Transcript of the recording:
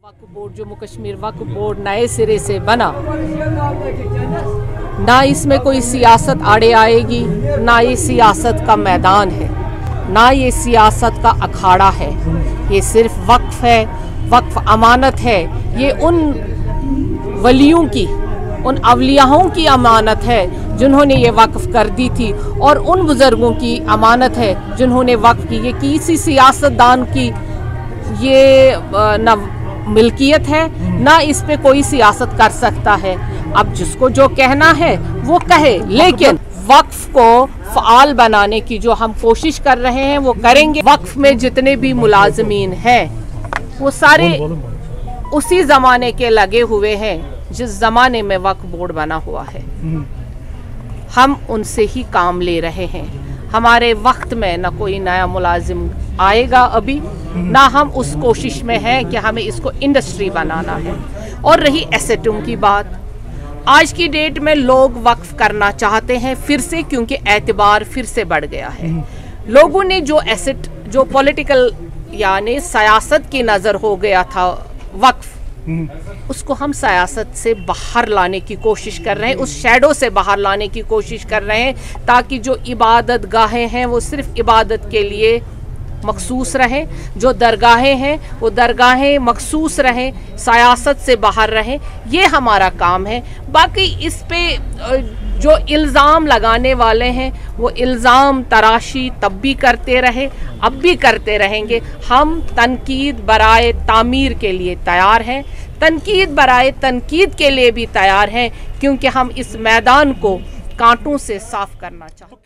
वक्फ board Jammu Kashmir वक्फ board नए सिरे से बना, ना इसमें कोई सियासत आड़े आएगी, ना ये सियासत का मैदान है, ना ये सियासत का अखाड़ा है। ये सिर्फ वक्फ है, वक्फ अमानत है। ये उन वलियों की, उन अवलियाओं की अमानत है जिन्होंने ये वक्फ कर दी थी, और उन बुज़ुर्गों की अमानत है जिन्होंने वक्फ की। ये किसी सियासतदान की ये न मिल्कियत है, ना इस पे कोई सियासत कर सकता है। अब जिसको जो कहना है वो कहे, लेकिन वक्फ को फ़आल बनाने की जो हम कोशिश कर रहे हैं वो करेंगे। वक्फ में जितने भी मुलाजमीन हैं वो सारे उसी ज़माने के लगे हुए हैं जिस ज़माने में वक्फ बोर्ड बना हुआ है। हम उनसे ही काम ले रहे हैं। हमारे वक्त में ना कोई नया मुलाजिम आएगा अभी, ना हम उस कोशिश में हैं कि हमें इसको इंडस्ट्री बनाना है। और रही एसेटों की बात, आज की डेट में लोग वक्फ करना चाहते हैं फिर से, क्योंकि एतबार फिर से बढ़ गया है। लोगों ने जो एसेट, जो पॉलिटिकल यानी सियासत की नज़र हो गया था वक्फ, उसको हम सियासत से बाहर लाने की कोशिश कर रहे हैं, उस शैडो से बाहर लाने की कोशिश कर रहे हैं, ताकि जो इबादत गाहें हैं वो सिर्फ इबादत के लिए मखसूस रहें, जो दरगाहें हैं वो दरगाहें मखसूस रहें, सियासत से बाहर रहें। ये हमारा काम है। बाकी इस पे जो इल्ज़ाम लगाने वाले हैं वो इल्ज़ाम तराशी तब भी करते रहे, अब भी करते रहेंगे। हम तनकीद बराए तामीर के लिए तैयार हैं, तनकीद बराए तनकीद के लिए भी तैयार हैं, क्योंकि हम इस मैदान को कांटों से साफ करना चाहते हैं।